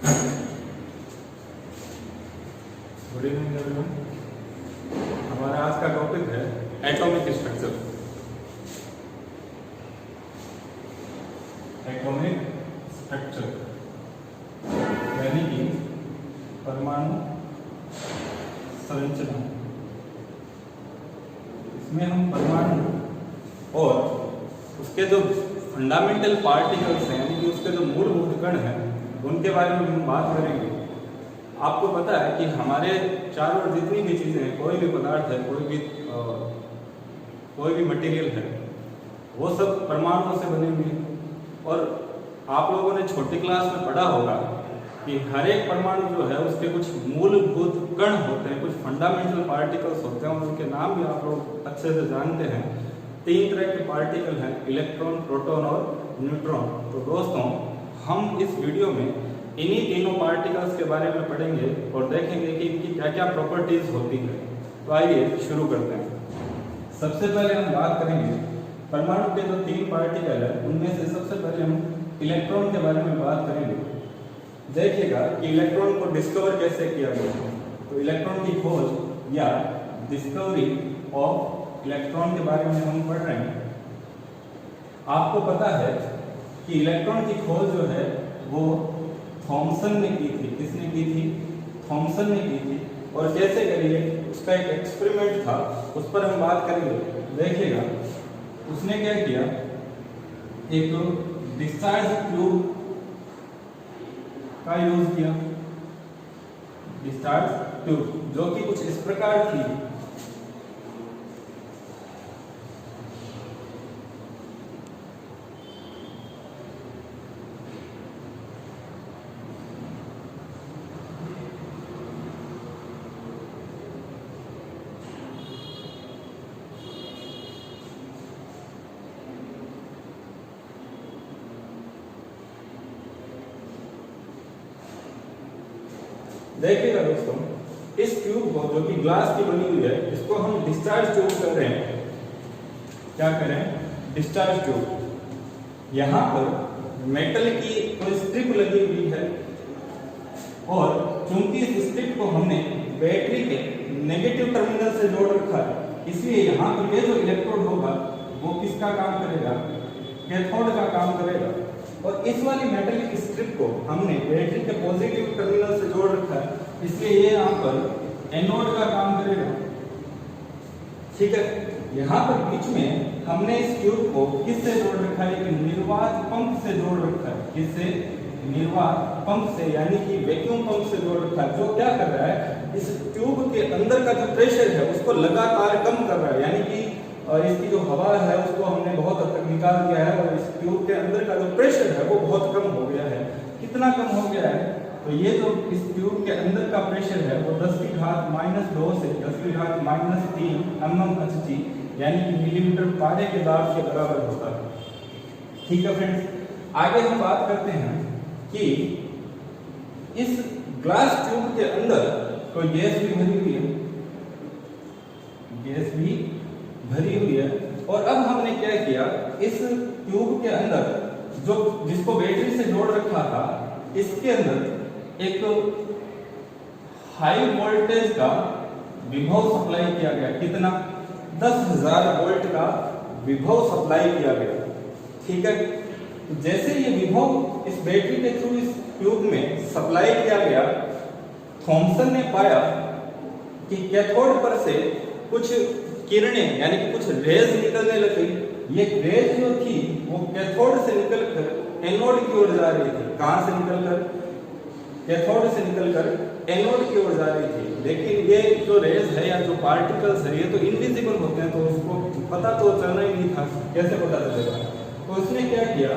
Good evening everyone. हमारा आज का टॉपिक है एटॉमिक स्ट्रक्चर। एटॉमिक स्ट्रक्चर यानी कि परमाणु संरचना। इसमें हम परमाणु और उसके जो फंडामेंटल पार्टिकल्स हैं यानी कि उसके जो मूलभूत कण हैं उनके बारे में हम बात करेंगे। आपको पता है कि हमारे चारों ओर जितनी भी चीज़ें हैं, कोई भी पदार्थ है, कोई भी मटेरियल है, वो सब परमाणुओं से बने हुए हैं। और आप लोगों ने छोटी क्लास में पढ़ा होगा कि हर एक परमाणु जो है उसके कुछ मूलभूत कण होते हैं, कुछ फंडामेंटल पार्टिकल्स होते हैं और उनके नाम भी आप लोग अच्छे से जानते हैं। 3 तरह के पार्टिकल हैं, इलेक्ट्रॉन, प्रोटॉन और न्यूट्रॉन। तो दोस्तों, हम इस वीडियो में इन्हीं तीनों पार्टिकल्स के बारे में पढ़ेंगे और देखेंगे कि इनकी क्या क्या प्रॉपर्टीज होती है। तो आइए शुरू करते हैं। सबसे पहले हम बात करेंगे परमाणु के जो 3 पार्टिकल है उनमें से सबसे पहले हम इलेक्ट्रॉन के बारे में बात करेंगे। देखिएगा कि इलेक्ट्रॉन को डिस्कवर कैसे किया गया। तो इलेक्ट्रॉन की खोज या डिस्कवरी ऑफ इलेक्ट्रॉन के बारे में हम पढ़ रहे हैं। आपको पता है कि इलेक्ट्रॉन की खोज जो है वो थॉमसन ने की थी। किसने की थी? थॉमसन ने की थी। और कैसे करी है, उसका एक एक्सपेरिमेंट था, उस पर हम बात करेंगे। देखिएगा उसने क्या किया, एक डिस्चार्ज ट्यूब का यूज किया। डिस्चार्ज ट्यूब जो कि कुछ इस प्रकार थी। देखिएगा दोस्तों, इस ट्यूब को जो कि ग्लास की बनी हुई है, इसको हम डिस्चार्ज ट्यूब कर रहे हैं। क्या करें? Discharge tube. यहाँ पर मेटल की कोई स्ट्रिप लगी हुई है और चूंकि इस स्ट्रिप को हमने बैटरी के नेगेटिव टर्मिनल से जोड़ रखा है, इसलिए यहाँ पर ये जो इलेक्ट्रोड होगा वो किसका काम करेगा? कैथोड का काम करेगा। और इस वाली मेटलिक स्ट्रिप को हमने बैटरी के पॉजिटिव टर्मिनल से जोड़ रखा है, इसलिए ये यहाँ पर एनोड का काम करेगा। ठीक है, यहाँ पर बीच में हमने इस ट्यूब को किससे जोड़ रखा है? एक निर्वात पंप से जोड़ रखा है। किससे? निर्वात पंप से, यानी कि वैक्यूम पंप से जोड़ रखा है, जो क्या कर रहा है, इस ट्यूब के अंदर का जो प्रेशर है उसको लगातार कम कर रहा है। यानी कि इसकी जो हवा है उसको हमने बहुत हद तक निकाल दिया है और इस ट्यूब के अंदर का जो प्रेशर है वो बहुत कम हो गया है। कितना कम हो गया है? तो ये जो इस ट्यूब के अंदर का प्रेशर है वो 10⁻⁻2 से 10⁻⁻3 mmHg यानी कि मिलीमीटर पारे के दाब के बराबर होता है। ठीक है फ्रेंड्स, आगे हम बात करते हैं कि इस ग्लास ट्यूब के अंदर कोई गैस भी भरी हुई है। गैस भी भरी हुई है। और अब हमने क्या किया, इस ट्यूब के अंदर जो जिसको बैटरी से जोड़ रखा था, इसके अंदर एक हाई वोल्टेज का विभव सप्लाई किया गया। कितना? 10,000 वोल्ट का विभव सप्लाई किया गया। ठीक है, जैसे ये विभव इस बैटरी के थ्रू इस ट्यूब में सप्लाई किया गया, थॉमसन ने पाया कि कैथोड पर से कुछ किरणें यानी कि कुछ रेज निकलने लगी। ये रेज जो थी वो कैथोड से निकलकर एनोड की ओर जा रही थी। कहां से निकलकर? कैथोड से निकलकर एनोड की ओर जा रही थी। लेकिन ये जो रेज है या जो पार्टिकल्स है ये तो इनविजिबल होते हैं, तो उसको पता तो चलना ही नहीं था। कैसे पता चलेगा? तो उसने क्या किया,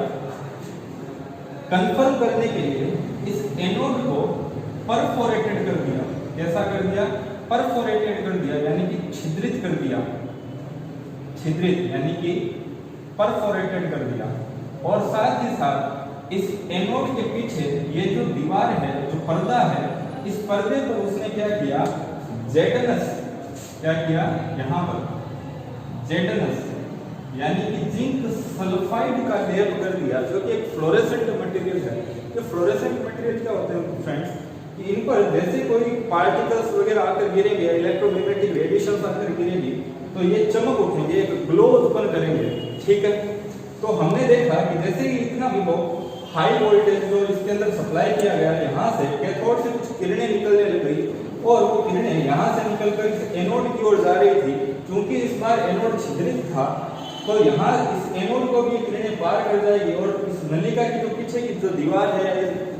कंफर्म करने के लिए इस एनोड को परफोरेटेड कर दिया। कैसा कर दिया? परफोरेटेड कर दिया, यानी कि छिद्रित कर दिया। छिद्रित यानी कि परफोरेटेड कर दिया। और साथ ही साथ इस एनोड के पीछे ये जो दीवार है, जो पर्दा है, इस पर्दे पर उसने क्या किया? जेडनस। क्या किया? यहाँ पर जेडनस यानी कि जिंक सल्फाइड का लेप कर दिया, जो कि एक फ्लोरेसेंट मटेरियल है। जो फ्लोरेसेंट मटेरियल मटेरियल क्या होते हैं फ्रेंड्स कि इन पर जैसे कोई पार्टिकल्स वगैरह आकर गिरेंगे, इलेक्ट्रोमैग्नेटिक रेडिएशन आकर गिरेगी तो ये चमक उठेंगे, एक ग्लो उत्पन्न करेंगे। ठीक है, तो हमने देखा कि जैसे ही इतना भी हाई वोल्टेज जो इसके अंदर सप्लाई किया गया, यहाँ से कैथोड से कुछ किरणें निकलने लग गई और वो किरणें यहाँ से निकलकर इस एनोड की ओर जा रही थी। क्योंकि इस बार एनोड छिद्रित था तो यहाँ इस एनोड को भी किरणें पार कर जाएगी और इस नलिका की जो पीछे की जो दीवार है,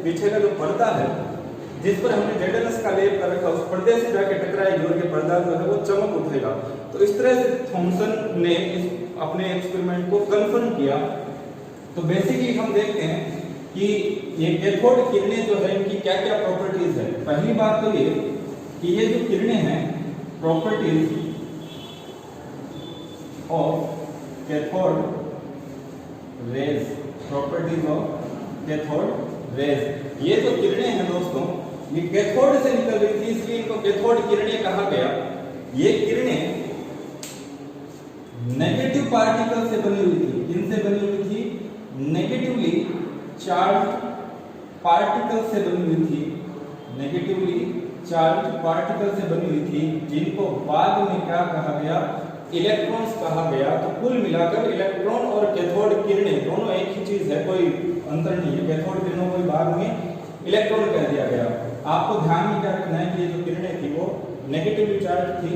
पीछे का जो पर्दा है जिस पर हमने जेडएनएस का लेप कर रखा, उस पर्दे से जाके टकराएगी और ये पर्दा जो है वो चमक उठेगा। तो इस तरह से थॉमसन ने इस अपने एक्सपेरिमेंट को कंफर्म किया। तो बेसिकली हम देखते हैं कि ये कैथोड किरणें जो है इनकी क्या क्या प्रॉपर्टीज है। पहली बात तो ये कि ये जो किरणें हैं, properties of cathode rays, properties of cathode rays. ये जो किरणें हैं दोस्तों, ये कैथोड से निकल रही थी इसलिए इनको कैथोड किरणें कहा गया। ये किरणें नेगेटिव पार्टिकल से बनी हुई थी। किनसे बनी हुई थी? नेगेटिवली चार्ज पार्टिकल से बनी हुई थी। नेगेटिवली चार्ज पार्टिकल से बनी हुई थी जिनको बाद में क्या कहा गया? इलेक्ट्रॉन्स कहा गया। तो कुल मिलाकर इलेक्ट्रॉन और कैथोड किरणें दोनों एक ही चीज है, कोई अंतर नहीं है। कैथोड किरणों को बाद में इलेक्ट्रॉन कह दिया गया। आपको ध्यान में क्या रखना है कि ये जो किरणें थी वो नेगेटिवली चार्ज थी,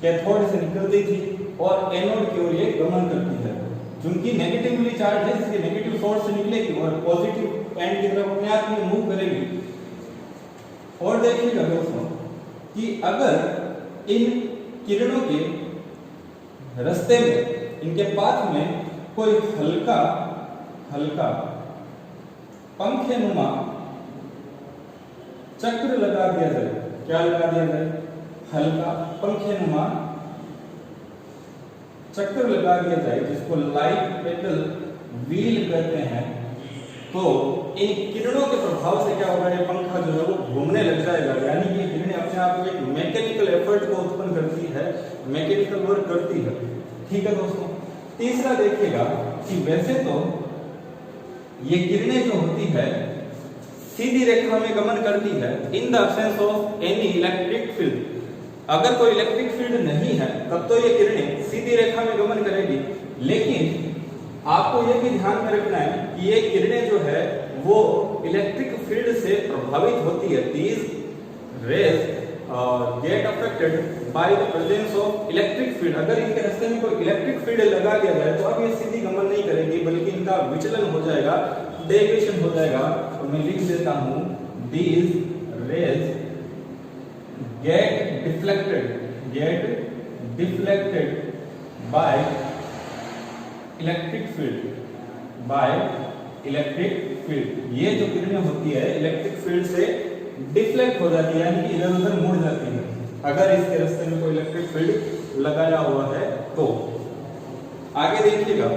कैथोड से निकलती थी और एनोड की ओर ये गमन करती है। क्योंकि नेगेटिवली चार्ज है इसलिए नेगेटिव सोर्स से निकलेगी और पॉजिटिव एंड की तरफ अपने आप में मूव करेगी। और देखिएगा दोस्तों कि अगर इन किरणों के रास्ते में, इनके पाथ में कोई हल्का हल्का पंखे नुमा चक्र लगा दिया जाए, क्या लगा दिया जाए? हल्का पंखे नुमा चक्र लगा दिया जाए जिसको लाइट पेडल व्हील कहते हैं, तो इन किरणों के प्रभाव से क्या होगा? ये पंखा जो है वो घूमने लग जाएगा। यानी ये किरणें अपने आप में एक मैकेनिकल एफर्ट को उत्पन्न करती है, मैकेनिकल वर्क करती है। ठीक है दोस्तों, तीसरा देखिएगा कि वैसे तो ये किरणें जो होती है सीधी रेखा में गमन करती है in the absence of any electric field. अगर कोई इलेक्ट्रिक फील्ड नहीं है तब तो ये किरणें सीधी रेखा में गमन करेगी। लेकिन आपको ये भी ध्यान में रखना है कि ये किरणें जो है वो इलेक्ट्रिक फील्ड से प्रभावित होती है। These raise get affected by the presence of electric field. अगर इनके रास्ते में कोई इलेक्ट्रिक फील्ड लगा दिया जाए तो अब ये सीधी गमन नहीं करेगी बल्कि इनका विचलन हो जाएगा, डेविएशन हो जाएगा। तो मैं लिख देता हूं these raise get deflected by electric field। ये जो किरणें होती है इलेक्ट्रिक फील्ड से डिफ्लेक्ट हो जाती है, यानी कि इधर उधर मुड़ जाती है अगर इसके रास्ते में कोई इलेक्ट्रिक फील्ड लगाया हुआ है तो। आगे देखिएगा,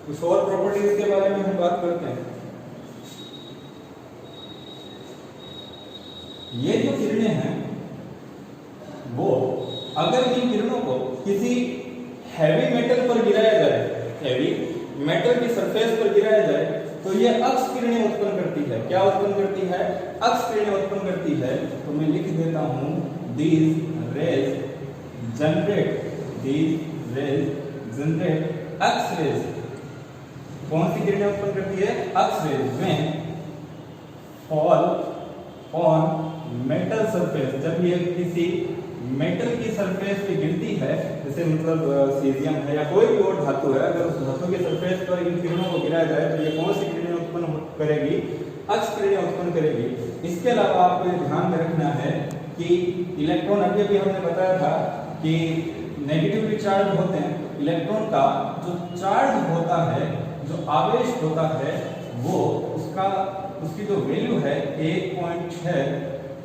कुछ और प्रॉपर्टीज के बारे में हम बात करते हैं। ये जो किरणें हैं वो अगर इन किरणों को किसी हैवी मेटल पर गिराया जाए, हैवी मेटल की सरफेस पर गिराया जाए तो ये अक्स किरणें उत्पन्न करती है। क्या उत्पन्न करती है? अक्स किरणें उत्पन्न करती है। तो मैं लिख देता हूं these rays generate X rays. कौन सी किरणें उत्पन्न करती है? X rays. When fall on metal surface, जब ये किसी मेटल की सरफेस पे गिरती है, जैसे मतलब सीजियम है या कोई भी और धातु है, अगर उस धातु के सरफेस पर इन किरणों को गिराया जाए तो ये कौन सी किरणें उत्पन्न करेगी? अक्स किरणें उत्पन्न करेगी। इसके अलावा आपको ये ध्यान में रखना है कि इलेक्ट्रॉन, अभी अभी हमने बताया था कि नेगेटिवली चार्ज होते हैं। इलेक्ट्रॉन का जो चार्ज होता है, जो आवेश होता है, वो उसकी जो वैल्यू है 1.6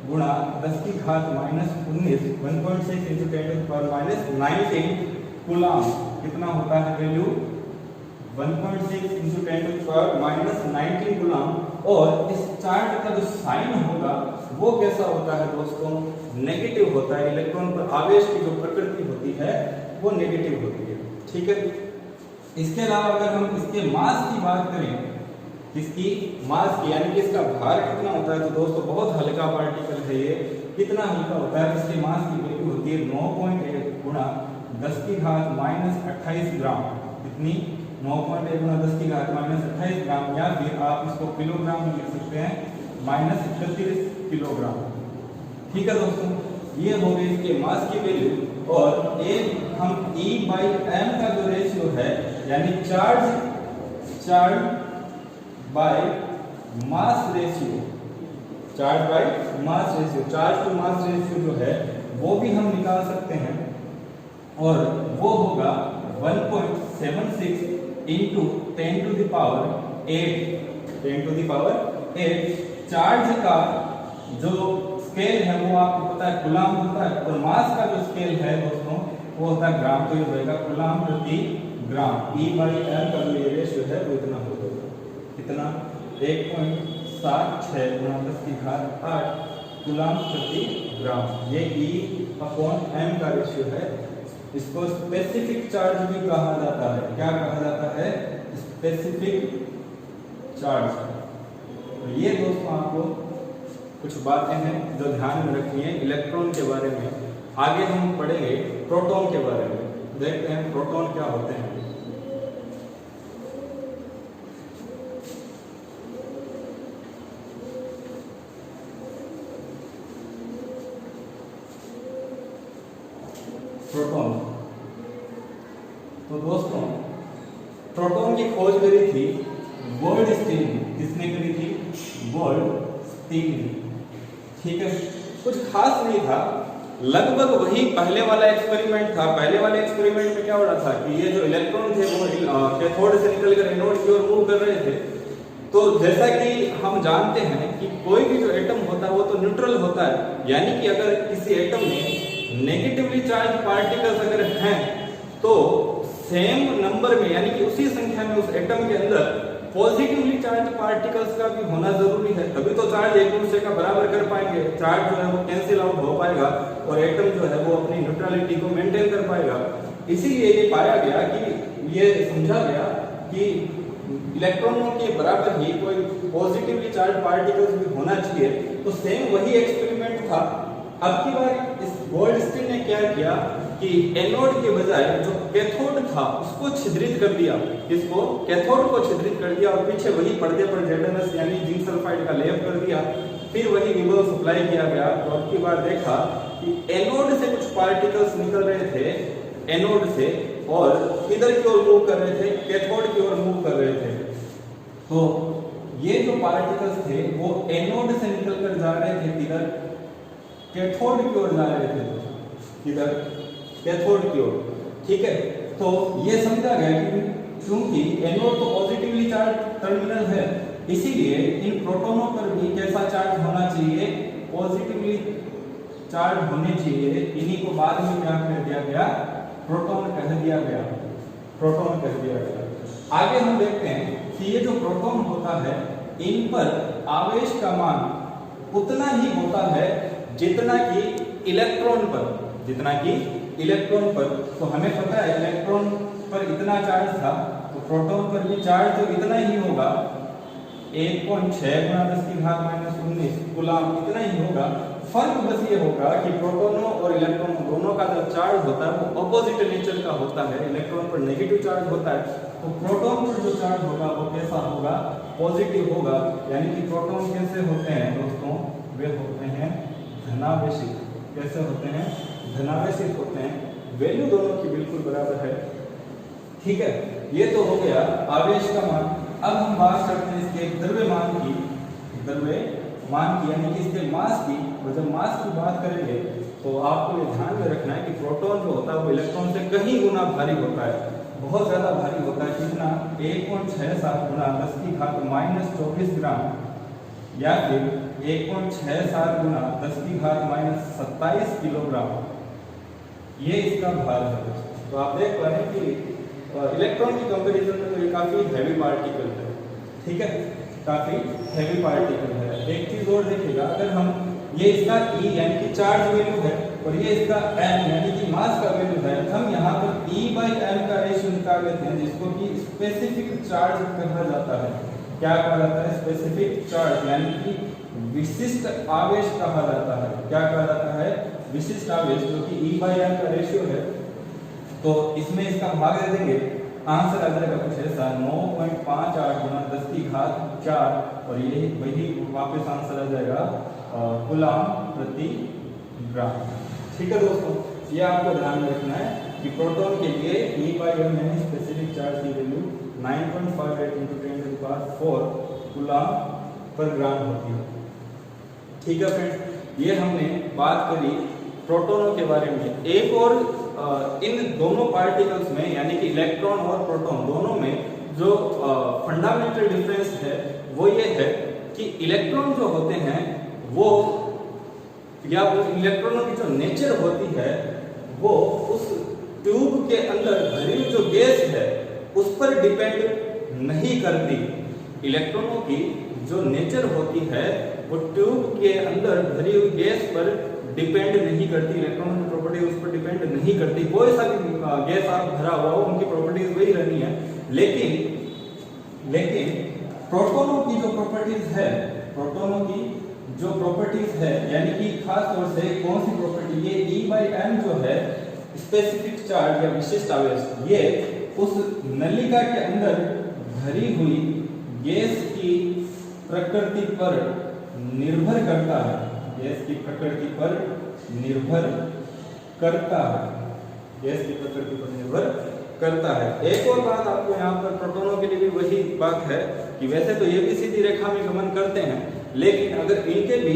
गुणा 10 की घात -19 1.6 into 10⁻⁻19 कूलम। कितना होता है वैल्यू? 1.6 into 10⁻⁻19 कूलम और इस चार्ज का जो साइन होगा वो कैसा होता है दोस्तों, नेगेटिव होता है। इलेक्ट्रॉन पर आवेश की जो प्रकृति होती है वो नेगेटिव होती है, ठीक है। इसके अलावा अगर हम इसके मास की बात करें, इसकी मास की यानी कि इसका भार कितना होता है, तो दोस्तों बहुत हल्का पार्टिकल है ये। कितना हल्का होता है, इसके मास की वैल्यू होती है 9.1 गुणा 10 की घात माइनस 28 ग्राम। कितनी, 9.1 गुणा 10 की घात माइनस 28 ग्राम, या फिर आप इसको किलोग्राम में लिख सकते हैं, माइनस 31 किलोग्राम। ठीक है दोस्तों, ये हो गई इसके मास की वैल्यू। और एक हम E/m का जो रेशियो है, यानी charge by mass ratio, charge to mass ratio जो है वो भी हम निकाल सकते हैं, और वो होगा 1.76 into 10 to the power 8। Charge का जो स्केल है वो आपको पता है कूलाम होता है, और मास का जो स्केल है दोस्तों वो होता है ग्राम। तो ये होगा कूलाम प्रति ग्राम। E/m का जो रेशियो है वो इतना हो जाएगा, कितना, 1.76 गुणा 10 की घात 8 कूलाम प्रति ग्राम। ये E/m का रेशियो है। इसको स्पेसिफिक चार्ज भी कहा जाता है। क्या कहा जाता है, स्पेसिफिक चार्ज। तो ये दोस्तों आपको कुछ बातें हैं जो ध्यान में रखनी है इलेक्ट्रॉन के बारे में। आगे हम पढ़ेंगे प्रोटॉन के बारे में, देखते हैं प्रोटॉन क्या होते हैं। प्रोटॉन, तो दोस्तों प्रोटॉन की खोज करी थी गोल्डस्टीन ने। किसने करी थी, गोल्डस्टीन ने। ठीक है, कुछ खास नहीं था, लगभग वही पहले वाला एक्सपेरिमेंट था। पहले वाले एक्सपेरिमेंट में क्या हो रहा था कि ये जो इलेक्ट्रॉन थे वो कैथोड से निकलकर एनोड की ओर मूव कर रहे थे। तो जैसा कि हम जानते हैं कि कोई भी जो एटम होता है वो तो न्यूट्रल होता है, यानी कि अगर किसी एटम में नेगेटिवली चार्ज पार्टिकल्स अगर हैं तो सेम नंबर में, यानी कि उसी संख्या में उस एटम के अंदर पॉजिटिवली चार्ज पार्टिकल्स का भी होना जरूरी है, तभी तो चार्ज एक दूसरे का बराबर कर पाएंगे। चार्ज जो है वो कैंसिल आउट हो पाएगा और एटम जो है वो अपनी न्यूट्रलिटी को मेंटेन कर पाएगा। इसीलिए ये पाया गया कि ये समझा गया कि इलेक्ट्रॉनों के बराबर ही कोई पॉजिटिवली चार्ज पार्टिकल्स भी होना चाहिए। तो सेम वही एक्सपेरिमेंट था। अब की बार इस गोल्डस्टीन ने क्या किया कि एनोड के बजाय जो कैथोड था उसको छिद्रित कर दिया। इसको कैथोड को छिद्रित कर दिया और पीछे वही पर्दे पर ZnS यानी जिंक सल्फाइड का लेप कर दिया। फिर वही निबल सप्लाई किया गया। तो अब की बार देखा कि एनोड से कुछ पार्टिकल्स निकल रहे थे, एनोड से, और इधर की ओर मूव कर रहे थे, कैथोड की ओर मूव कर रहे थे। तो ये जो पार्टिकल्स थे वो एनोड से निकलकर जा रहे थे किधर, कैथोड की ओर जा रहे थे, किधर, कैथोड की ओर। ठीक है, तो ये समझा गया कि क्योंकि एनोड तो पॉजिटिवली चार्ज टर्मिनल है, इसीलिए इन प्रोटॉनों पर भी कैसा चार्ज होना चाहिए, पॉजिटिवली चार्ज होने चाहिए। इन्हीं को बाद में क्या कह दिया गया, प्रोटॉन कह दिया गया, प्रोटॉन कह दिया गया। आगे हम देखते हैं कि ये जो प्रोटॉन होता है इन पर आवेश का मान उतना ही होता है जितना कि इलेक्ट्रॉन पर, जितना कि इलेक्ट्रॉन पर। तो हमें पता है इलेक्ट्रॉन पर इतना चार्ज था, तो प्रोटॉन पर भी चार्ज तो इतना ही होगा, 1.6 गुणा 10 की घात माइनस 19 कूलाम, इतना ही होगा। फर्क बस ये होगा कि प्रोटॉनों और इलेक्ट्रॉन दोनों का जो चार्ज होता है वो अपोजिट नेचर का होता है। इलेक्ट्रॉन पर नेगेटिव चार्ज होता है, तो प्रोटॉन पर जो चार्ज होगा वो कैसा होगा, पॉजिटिव होगा। यानी कि प्रोटॉन कैसे होते हैं दोस्तों, वे होते हैं धनावेशित। कैसे होते हैं, धनावेशित होते हैं। वैल्यू दोनों की बिल्कुल बराबर है। ठीक है, ये तो हो गया आवेश का मान। अब हम बात करते हैं इसके द्रव्यमान की, द्रव्यमान की यानी कि इसके मास की। और जब मास की बात करेंगे तो आपको ये ध्यान में रखना है कि प्रोटॉन जो होता है वो इलेक्ट्रॉन से कहीं गुना भारी होता है, बहुत ज्यादा भारी होता है। कितना, 1.67 गुणा 10 की घात माइनस 24 ग्राम, या फिर 1.67 गुणा 10 की घात माइनस 27 किलोग्राम, ये इसका भार है। तो आप देख पा रहे हैं कि इलेक्ट्रॉन की कंपैरिजन में तो ये काफी हैवी पार्टिकल है। ठीक है, काफी हैवी पार्टिकल है। एक चीज और देखिएगा, अगर हम ये इसका E यानी कि चार्ज वैल्यू है और ये इसका M यानी कि मास का वैल्यू है, हम यहाँ पर E/m का रेशियो निकाल लेते हैं, जिसको कि स्पेसिफिक चार्ज कहा जाता है। क्या कहा जाता है? स्पेसिफिक चार्ज यानी कि विशिष्ट आवेश कहा जाता है। क्या कहा जाता है? विशिष्ट आवेश, जो कि E/m का रेशियो है। तो इसमें इसका भाग दे देंगे, आंसर आ जाएगा कुछ ऐसा 9.58 गुना 10 की घात 4 और ये वही वापस आंसर आ जाएगा कूलम प्रति ग्राम। ठीक है दोस्तों, ये आपको ध्यान में रखना है कि प्रोटॉन के लिए E/m यानी स्पेसिफिक चार्ज की वैल्यू 9.58 × 10⁴ कूलम पर ग्राम होती है। ठीक है फ्रेंड्स, ये हमने बात करी प्रोटॉनों के बारे में। एक और इन दोनों पार्टिकल्स में यानी कि इलेक्ट्रॉन और प्रोटॉन दोनों में जो फंडामेंटल डिफरेंस है वो ये है कि इलेक्ट्रॉन जो होते हैं वो या वो इलेक्ट्रॉनों की जो नेचर होती है वो उस ट्यूब के अंदर भरी हुई जो गैस है उस पर डिपेंड नहीं करती। इलेक्ट्रॉनों की जो नेचर होती है वो ट्यूब के अंदर भरी हुई गैस पर डिपेंड नहीं करती। इलेक्ट्रॉनों की प्रॉपर्टी उस पर डिपेंड नहीं करती। कोई सा भी गैस आप भरा हुआ हो उनकी प्रॉपर्टीज वही रहनी है। लेकिन प्रोटॉनों की जो प्रॉपर्टीज है, प्रोटॉनों की जो प्रॉपर्टीज है यानी कि खास तौर से कौन सी प्रॉपर्टी, ये E/m जो है स्पेसिफिक चार्ज या विशिष्ट आवेश, ये उस नलिका के अंदर भरी हुई गैस की प्रकृति पर निर्भर करता है। गैस की प्रकृति पर निर्भर करता है। गैस की प्रकृति पर निर्भर करता है। एक और बात आपको यहाँ पर प्रोटॉनों के लिए भी वही बात है कि वैसे तो ये भी सीधी रेखा में गमन करते हैं, लेकिन अगर इनके भी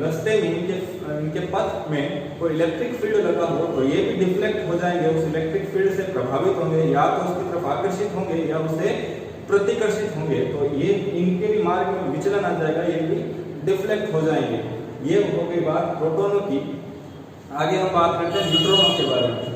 रास्ते में इनके पथ में कोई इलेक्ट्रिक फील्ड लगा हो तो ये भी डिफ्लेक्ट हो जाएंगे, उस इलेक्ट्रिक फील्ड से प्रभावित होंगे, या तो उसकी तरफ आकर्षित होंगे या उससे प्रतिकर्षित होंगे। तो ये इनके भी मार्ग में विचलन आ जाएगा, ये भी डिफ्लेक्ट हो जाएंगे। ये हो गई बात प्रोटॉनों की। आगे हम बात करते हैं न्यूट्रॉनों के बारे में।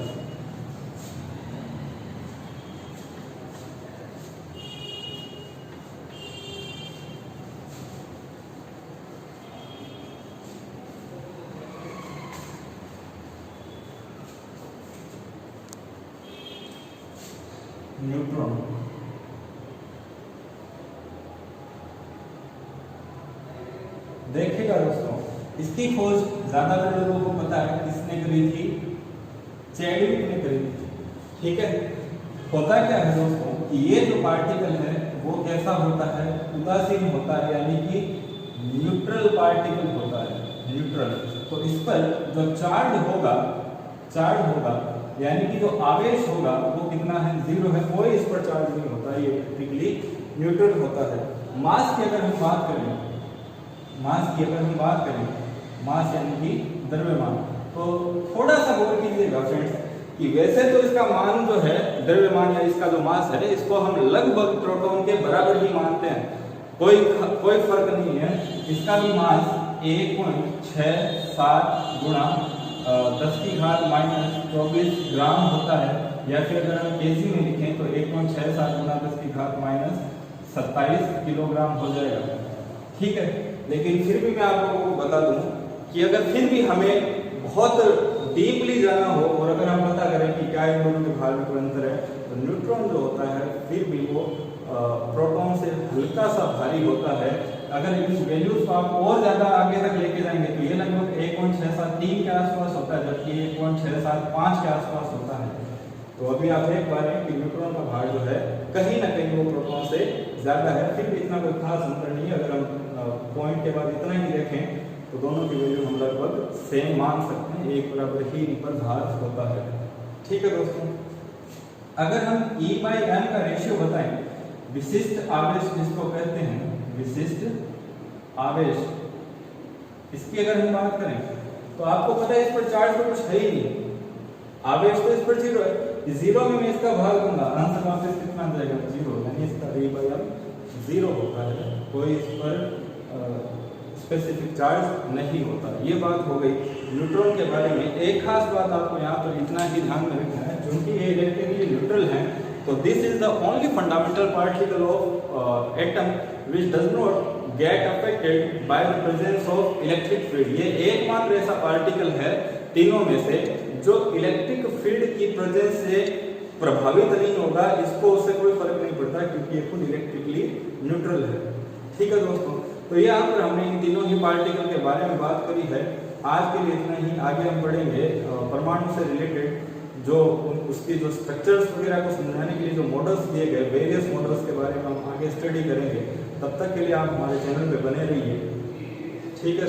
न्यूट्रॉन देखिएगा दोस्तों, इसकी खोज ज्यादातर लोगों को पता है किसने करी थी? चैडविक ने करी थी। ठीक है, होता क्या है दोस्तों कि ये जो पार्टिकल है वो कैसा होता है? उदासीन होता है, यानी कि न्यूट्रल पार्टिकल होता है। न्यूट्रल, तो इस पर जो चार्ज होगा यानी कि जो आवेश होगा वो कितना है? 0 है। कोई इस पर चार्ज नहीं होता, ये प्रैक्टिकली न्यूट्रल होता है। मास की अगर हम बात करें, मास यानी कि द्रव्यमान, तो थोड़ा सा गौर कीजिएगा फ्रेंड्स कि वैसे तो इसका मान जो है द्रव्यमान या इसका जो मास है इसको हम लगभग प्रोटॉन के बराबर ही मानते हैं, कोई फर्क नहीं है। इसका भी मास 1.67 गुणा 10 की घात -24 ग्राम होता है, या फिर अगर हम केजी में लिखें तो 1.67 गुणा 10 की घात -27 किलोग्राम हो जाएगा। ठीक है, लेकिन फिर भी मैं आप लोगों को बता दूं कि अगर फिर भी हमें बहुत डीपली जाना हो और अगर हम पता करें कि क्या इन दोनों के भार में कोई अंतर है, तो न्यूट्रॉन जो होता है फिर भी वो प्रोटॉन से हल्का सा भारी होता है। अगर इन वैल्यूज को आप और ज्यादा आगे तक लेके जाएंगे तो ये लगभग 1.673 के आसपास होता है, जबकि 1.675 के आसपास होता है। तो अभी आप देख पा रहे हैं कि न्यूट्रॉन का भार जो है कहीं ना कहीं वो प्रोटॉन से ज्यादा है। फिर भी इतना कोई खास अंतर नहीं है। अगर हम पॉइंट के बाद इतना ही देखें तो दोनों की वैल्यू हम लगभग सेम मान सकते हैं, एक बराबर ही इन पर भार होता है। ठीक है दोस्तों, अगर हम E/m का रेशियो बताएं, विशिष्ट आवेश जिसको कहते हैं, विशिष्ट आवेश, इसकी अगर हम बात करें तो आपको पता है इस पर चार्ज तो कुछ है ही नहीं, आवेश तो इस पर 0 है। 0 में मैं इसका भाग दूंगा, आंसर वापस कितना आ जाएगा? 0, यानी इसका E/m 0 होता है, कोई इस पर स्पेसिफिक चार्ज नहीं होता। ये बात हो गई न्यूट्रॉन के बारे में। एक खास बात आपको यहाँ पर इतना ही ध्यान में रखना है, क्योंकि ये इलेक्ट्रिकली न्यूट्रल है, तो this is the only fundamental particle of atom which does not get affected by the presence of electric field। ये एकमात्र ऐसा पार्टिकल है तीनों में से जो इलेक्ट्रिक फील्ड की प्रेजेंस से प्रभावित नहीं होगा, इसको उससे कोई फर्क नहीं पड़ता क्योंकि ये खुद इलेक्ट्रिकली न्यूट्रल है। ठीक है दोस्तों, तो ये यहाँ पर हमने इन तीनों ही पार्टिकल के बारे में बात करी है। आज के लिए इतना ही। आगे हम पढ़ेंगे परमाणु से रिलेटेड जो उसकी जो स्ट्रक्चर्स वगैरह को समझाने के लिए जो मॉडल्स दिए गए, वेरियस मॉडल्स के बारे में हम आगे स्टडी करेंगे। तब तक के लिए आप हमारे चैनल पे बने रहिए। ठीक है।